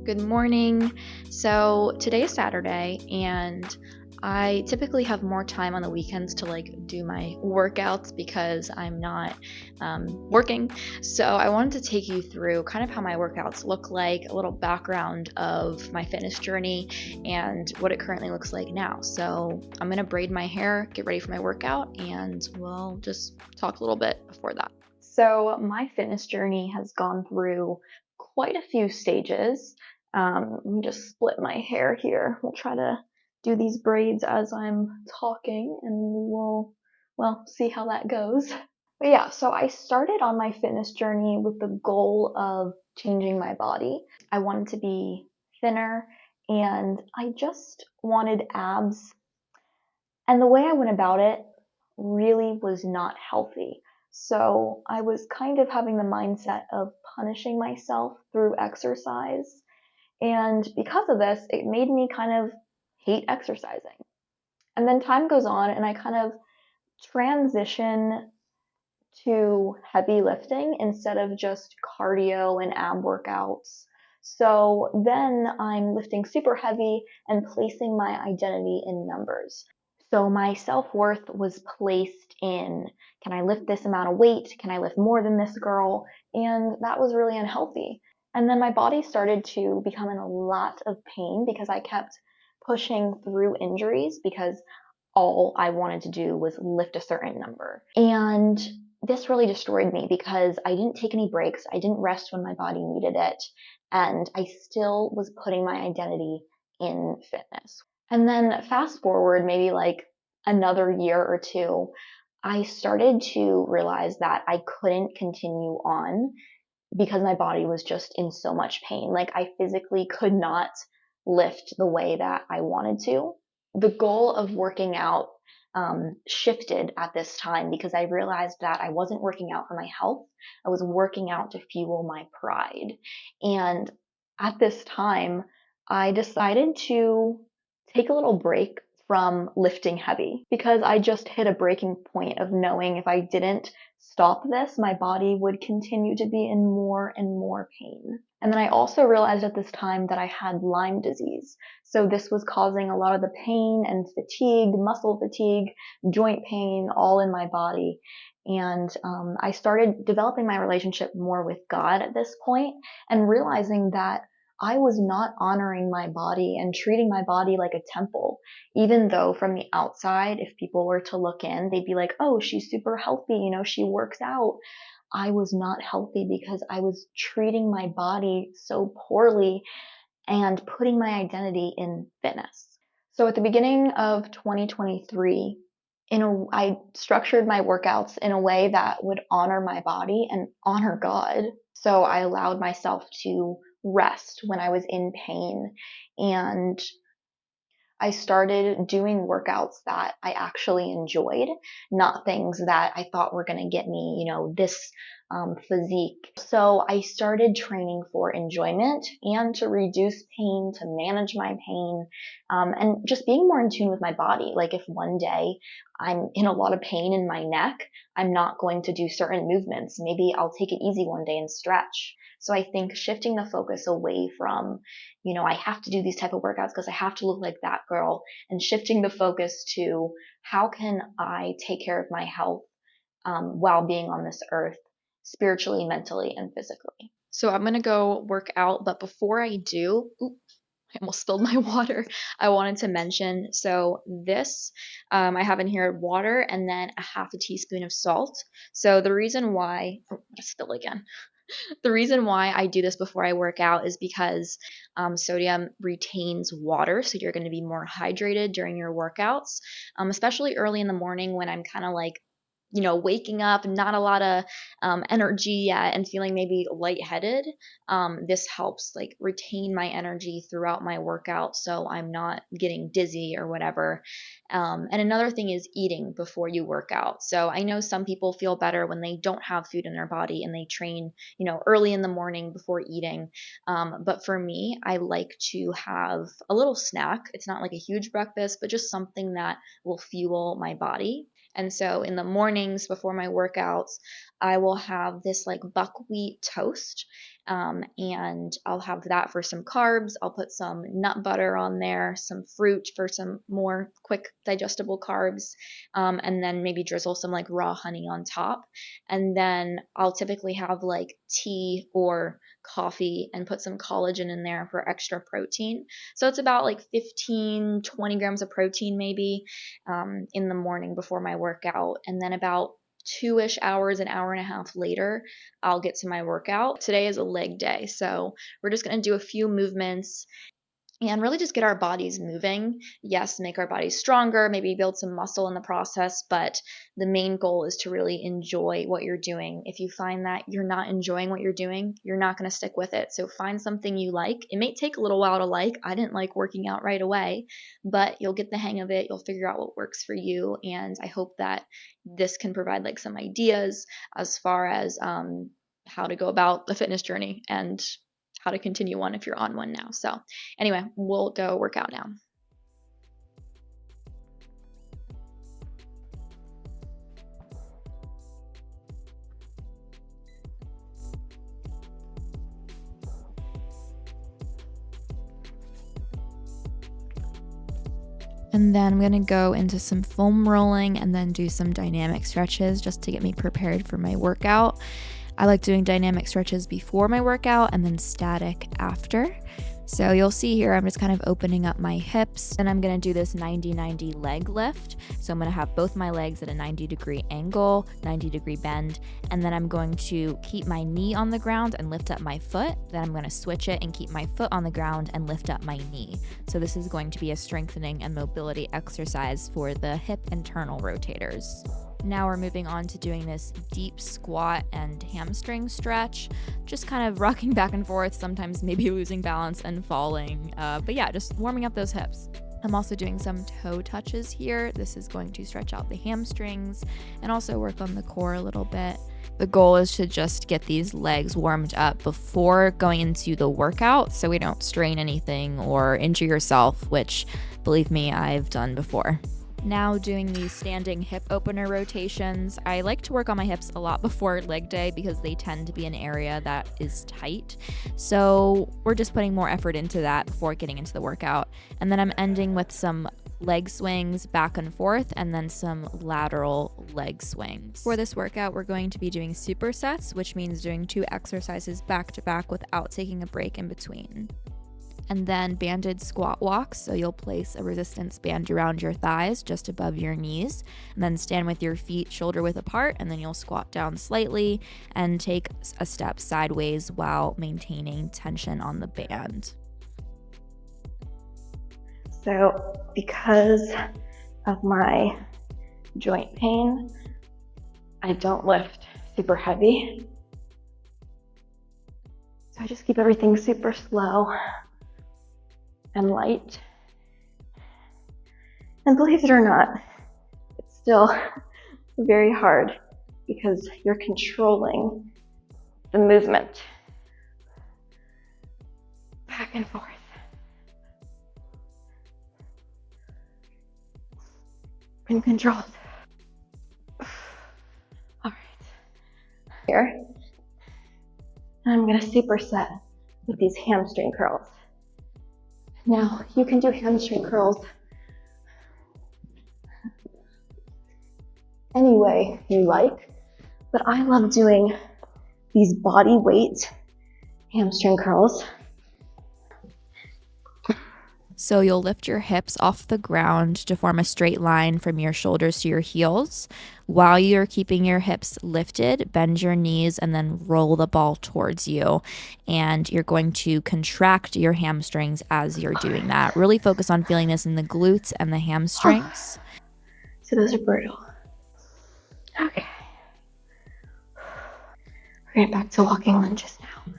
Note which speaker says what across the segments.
Speaker 1: Good morning. So today is Saturday, and I typically have more time on the weekends to do my workouts because I'm not working. So I wanted to take you through kind of how my workouts look like, a little background of my fitness journey, and what it currently looks like now. So I'm gonna braid my hair, get ready for my workout, and we'll just talk a little bit before that. So my fitness journey has gone through quite a few stages. Let me just split my hair here. We'll try to do these braids as I'm talking, and we will, see how that goes. But yeah, so I started on my fitness journey with the goal of changing my body. I wanted to be thinner, and I just wanted abs. And the way I went about it really was not healthy. So I was kind of having the mindset of punishing myself through exercise. And because of this, it made me kind of hate exercising. And then time goes on and I kind of transition to heavy lifting instead of just cardio and ab workouts. So then I'm lifting super heavy and placing my identity in numbers. So my self-worth was placed in, can I lift this amount of weight? Can I lift more than this girl? And that was really unhealthy. And then my body started to become in a lot of pain because I kept pushing through injuries because all I wanted to do was lift a certain number. And this really destroyed me because I didn't take any breaks. I didn't rest when my body needed it. And I still was putting my identity in fitness. And then fast forward maybe another year or two, I started to realize that I couldn't continue on because my body was just in so much pain. Like I physically could not lift the way that I wanted to. The goal of working out shifted at this time because I realized that I wasn't working out for my health. I was working out to fuel my pride. And at this time, I decided to take a little break from lifting heavy because I just hit a breaking point of knowing if I didn't stop this, my body would continue to be in more and more pain. And then I also realized at this time that I had Lyme disease. So this was causing a lot of the pain and fatigue, muscle fatigue, joint pain, all in my body. And I started developing my relationship more with God at this point and realizing that I was not honoring my body and treating my body like a temple, even though from the outside, if people were to look in, they'd be like, oh, she's super healthy, she works out. I was not healthy because I was treating my body so poorly and putting my identity in fitness. So at the beginning of 2023, I structured my workouts in a way that would honor my body and honor God. So I allowed myself to rest when I was in pain, and I started doing workouts that I actually enjoyed, not things that I thought were going to get me, this physique. So I started training for enjoyment and to reduce pain, to manage my pain, and just being more in tune with my body. Like if one day I'm in a lot of pain in my neck, I'm not going to do certain movements. Maybe I'll take it easy one day and stretch. So I think shifting the focus away from, I have to do these type of workouts because I have to look like that girl, and shifting the focus to how can I take care of my health while being on this earth, spiritually, mentally, and physically. So I'm going to go work out, but before I do, I almost spilled my water. I wanted to mention, so this, I have in here water and then a half a teaspoon of salt. So the reason why, I spill again. The reason why I do this before I work out is because sodium retains water, so you're going to be more hydrated during your workouts, especially early in the morning when I'm kind of waking up, not a lot of energy yet, and feeling maybe lightheaded. This helps retain my energy throughout my workout, so I'm not getting dizzy or whatever. And another thing is eating before you work out. So I know some people feel better when they don't have food in their body and they train, early in the morning before eating. But for me, I like to have a little snack. It's not like a huge breakfast, but just something that will fuel my body. And so in the mornings before my workouts, I will have this like buckwheat toast. And I'll have that for some carbs. I'll put some nut butter on there, some fruit for some more quick digestible carbs, and then maybe drizzle some like raw honey on top. And then I'll typically have like tea or coffee and put some collagen in there for extra protein. So it's about like 15, 20 grams of protein maybe in the morning before my workout. And then about 2-ish hours, an hour and a half later, I'll get to my workout. Today is a leg day, so we're just going to do a few movements and really just get our bodies moving. Yes, make our bodies stronger, maybe build some muscle in the process, but the main goal is to really enjoy what you're doing. If you find that you're not enjoying what you're doing, you're not going to stick with it. So find something you like. It may take a little while to like. I didn't like working out right away, but you'll get the hang of it. You'll figure out what works for you. And I hope that this can provide like some ideas as far as how to go about the fitness journey and how to continue one if you're on one now. So anyway, we'll go work out now. And then I'm going to go into some foam rolling and then do some dynamic stretches just to get me prepared for my workout. I like doing dynamic stretches before my workout and then static after. So you'll see here, I'm just kind of opening up my hips, and I'm going to do this 90-90 leg lift. So I'm going to have both my legs at a 90-degree angle, 90-degree bend, and then I'm going to keep my knee on the ground and lift up my foot. Then I'm going to switch it and keep my foot on the ground and lift up my knee. So this is going to be a strengthening and mobility exercise for the hip internal rotators. Now we're moving on to doing this deep squat and hamstring stretch, just kind of rocking back and forth, sometimes maybe losing balance and falling. But yeah, just warming up those hips. I'm also doing some toe touches here. This is going to stretch out the hamstrings and also work on the core a little bit. The goal is to just get these legs warmed up before going into the workout so we don't strain anything or injure yourself, which, believe me, I've done before. Now doing these standing hip opener rotations. I like to work on my hips a lot before leg day because they tend to be an area that is tight. So we're just putting more effort into that before getting into the workout. And then I'm ending with some leg swings back and forth and then some lateral leg swings. For this workout, we're going to be doing supersets, which means doing 2 exercises back to back without taking a break in between. And then banded squat walks, so you'll place a resistance band around your thighs just above your knees, and then stand with your feet shoulder width apart, and then you'll squat down slightly and take a step sideways while maintaining tension on the band.
Speaker 2: So because of my joint pain, I don't lift super heavy. So I just keep everything super slow and light. And believe it or not, it's still very hard because you're controlling the movement back and forth. In control. All right. Here. And I'm going to superset with these hamstring curls. Now, you can do hamstring curls any way you like, but I love doing these body weight hamstring curls.
Speaker 1: So you'll lift your hips off the ground to form a straight line from your shoulders to your heels. While you're keeping your hips lifted, bend your knees and then roll the ball towards you. And you're going to contract your hamstrings as you're doing that. Really focus on feeling this in the glutes and the hamstrings.
Speaker 2: So those are brutal. Okay. We're getting back to walking lunges now.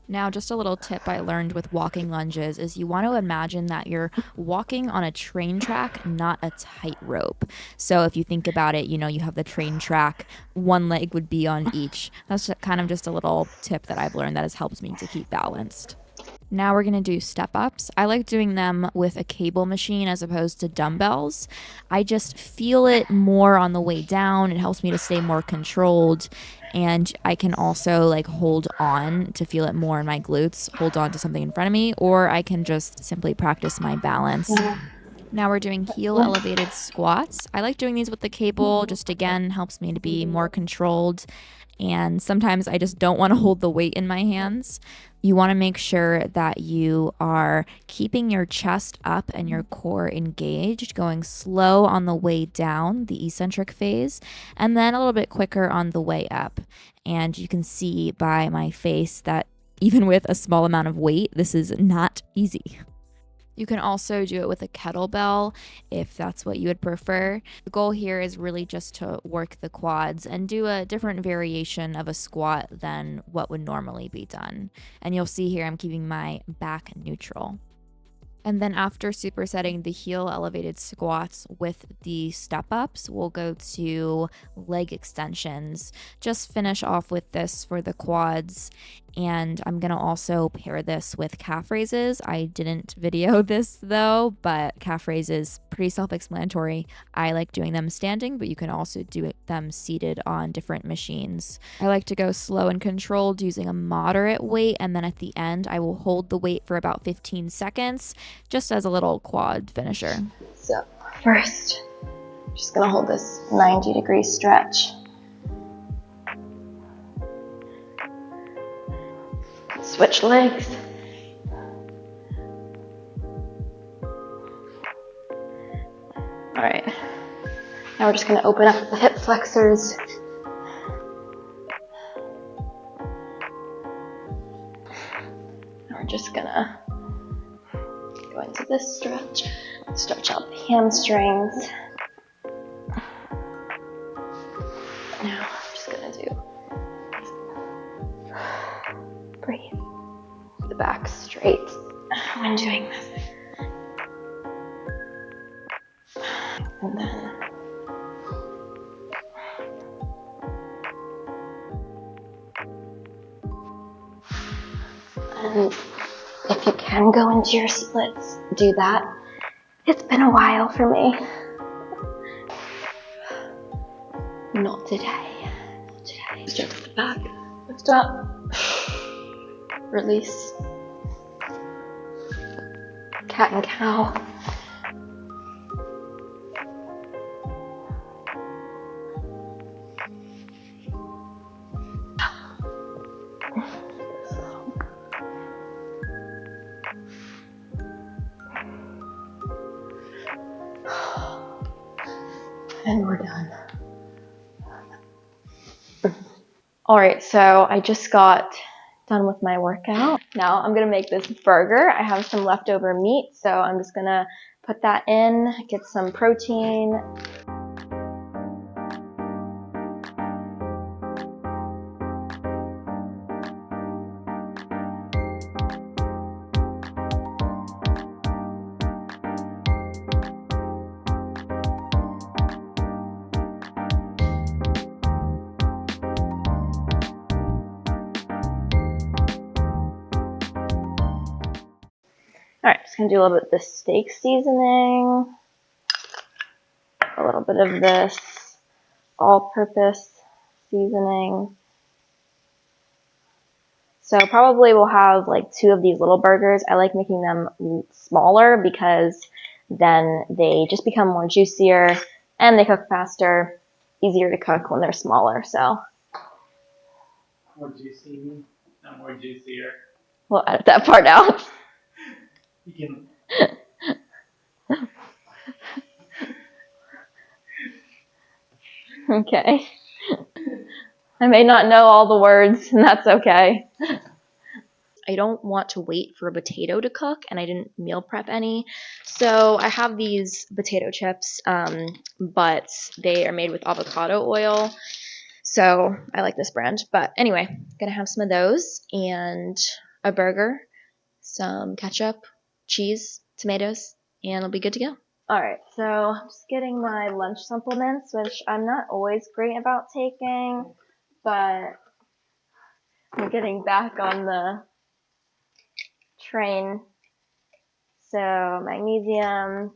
Speaker 1: Now, just a little tip I learned with walking lunges is you want to imagine that you're walking on a train track, not a tightrope. So if you think about it, you have the train track, one leg would be on each. That's kind of just a little tip that I've learned that has helped me to keep balanced. Now we're going to do step ups. I like doing them with a cable machine as opposed to dumbbells. I just feel it more on the way down. It helps me to stay more controlled. And I can also like hold on to feel it more in my glutes, hold on to something in front of me, or I can just simply practice my balance. Now we're doing heel elevated squats. I like doing these with the cable, just again helps me to be more controlled. And sometimes I just don't want to hold the weight in my hands. You want to make sure that you are keeping your chest up and your core engaged, going slow on the way down, the eccentric phase, and then a little bit quicker on the way up. And you can see by my face that even with a small amount of weight, this is not easy. You can also do it with a kettlebell if that's what you would prefer. The goal here is really just to work the quads and do a different variation of a squat than what would normally be done. And you'll see here I'm keeping my back neutral. And then after supersetting the heel elevated squats with the step ups, we'll go to leg extensions. Just finish off with this for the quads. And I'm going to also pair this with calf raises. I didn't video this though, but calf raises, pretty self-explanatory. I like doing them standing, but you can also do them seated on different machines. I like to go slow and controlled using a moderate weight. And then at the end, I will hold the weight for about 15 seconds, just as a little quad finisher.
Speaker 2: So first, I'm just gonna hold this 90-degree stretch. Switch legs. All right, now we're just gonna open up the hip flexors. And we're just gonna go into this stretch, stretch out the hamstrings. Now I'm just gonna do, breathe, the back straight when doing this. And then and if you can go into your splits, do that. It's been a while for me. Not today. Not today. Stretch the back. Lift up. Release. Cat and cow. And we're done. All right, so I just got done with my workout. Now I'm gonna make this burger. I have some leftover meat, so I'm just gonna put that in, get some protein. All right, just gonna do a little bit of this steak seasoning, a little bit of this all-purpose seasoning. So probably we'll have like 2 of these little burgers. I like making them smaller because then they just become more juicier and they cook faster, easier to cook when they're smaller. So
Speaker 3: more juicy, not more juicier.
Speaker 2: We'll edit that part out.
Speaker 3: You can.
Speaker 2: Okay. I may not know all the words, and that's okay. I don't want to wait for a potato to cook, and I didn't meal prep any. So I have these potato chips, but they are made with avocado oil. So I like this brand. But anyway, gonna have some of those and a burger, some ketchup, cheese, tomatoes, and it'll be good to go. All right, so I'm just getting my lunch supplements, which I'm not always great about taking, but I'm getting back on the train. So magnesium,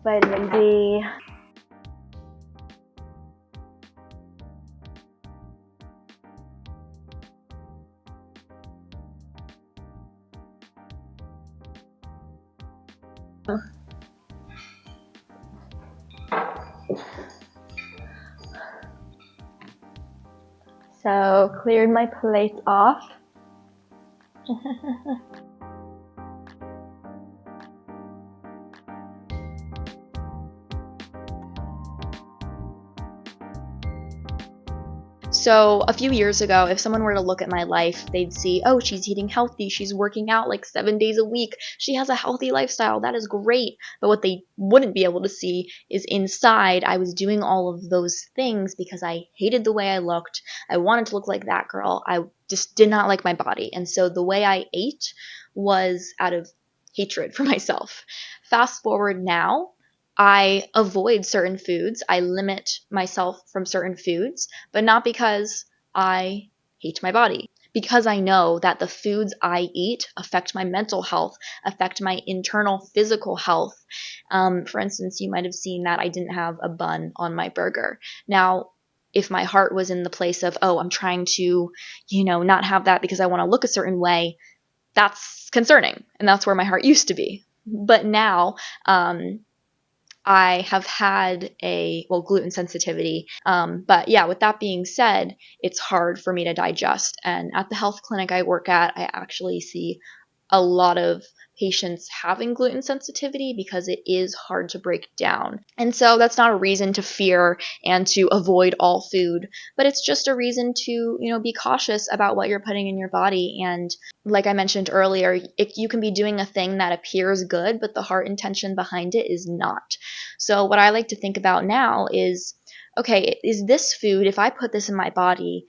Speaker 2: vitamin D. So cleared my plate off.
Speaker 1: So a few years ago, if someone were to look at my life, they'd see, oh, she's eating healthy, she's working out like 7 days a week, she has a healthy lifestyle, that is great. But what they wouldn't be able to see is inside, I was doing all of those things because I hated the way I looked. I wanted to look like that girl. I just did not like my body. And so the way I ate was out of hatred for myself. Fast forward now, I avoid certain foods. I limit myself from certain foods, but not because I hate my body. Because I know that the foods I eat affect my mental health, affect my internal physical health. For instance, you might have seen that I didn't have a bun on my burger. Now, if my heart was in the place of, oh, I'm trying to, not have that because I want to look a certain way, that's concerning. And that's where my heart used to be. But now, I have had gluten sensitivity. But yeah, with that being said, it's hard for me to digest. And at the health clinic I work at, I actually see a lot of patients having gluten sensitivity because it is hard to break down. And so that's not a reason to fear and to avoid all food, but it's just a reason to, be cautious about what you're putting in your body. And like I mentioned earlier, you can be doing a thing that appears good, but the heart intention behind it is not. So what I like to think about now is, okay, is this food, if I put this in my body,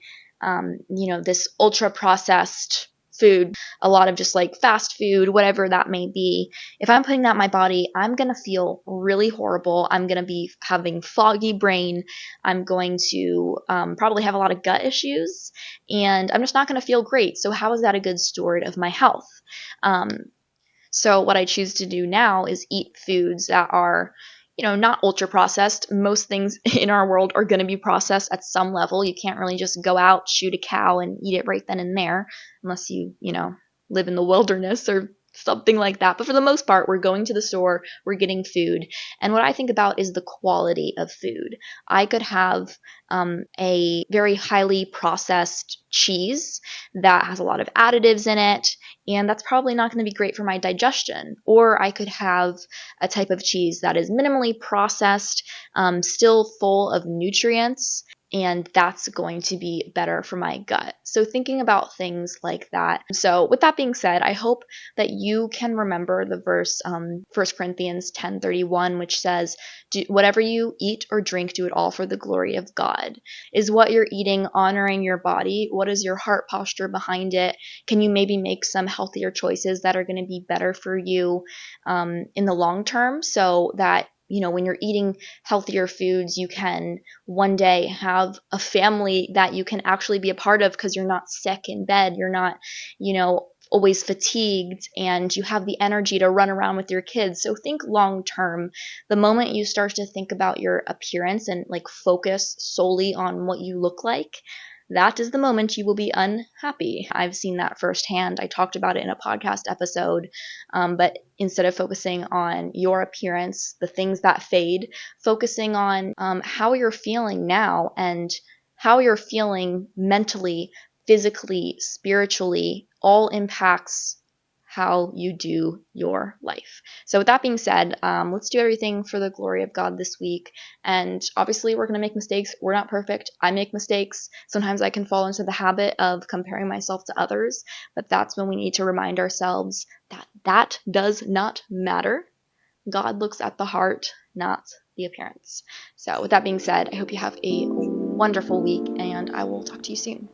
Speaker 1: this ultra processed food, a lot of just like fast food, whatever that may be, if I'm putting that in my body, I'm going to feel really horrible. I'm going to be having foggy brain. I'm going to probably have a lot of gut issues, and I'm just not going to feel great. So how is that a good steward of my health? So what I choose to do now is eat foods that are, not ultra processed. Most things in our world are going to be processed at some level. You can't really just go out, shoot a cow, and eat it right then and there, unless you, live in the wilderness or something like that. But for the most part, we're going to the store, we're getting food. And what I think about is the quality of food. I could have a very highly processed cheese that has a lot of additives in it, and that's probably not going to be great for my digestion. Or I could have a type of cheese that is minimally processed, still full of nutrients, and that's going to be better for my gut. So thinking about things like that. So with that being said, I hope that you can remember the verse 1 Corinthians 10:31, which says, whatever you eat or drink, do it all for the glory of God. Is what you're eating honoring your body? What is your heart posture behind it? Can you maybe make some healthier choices that are going to be better for you in the long term, so that when you're eating healthier foods, you can one day have a family that you can actually be a part of because you're not sick in bed, you're not, always fatigued, and you have the energy to run around with your kids. So think long term. The moment you start to think about your appearance and focus solely on what you look like, that is the moment you will be unhappy. I've seen that firsthand. I talked about it in a podcast episode, but instead of focusing on your appearance, the things that fade, focusing on how you're feeling now and how you're feeling mentally, physically, spiritually, all impacts how you do your life. So with that being said, let's do everything for the glory of God this week. And obviously we're going to make mistakes. We're not perfect. I make mistakes. Sometimes I can fall into the habit of comparing myself to others, but that's when we need to remind ourselves that that does not matter. God looks at the heart, not the appearance. So with that being said, I hope you have a wonderful week, and I will talk to you soon.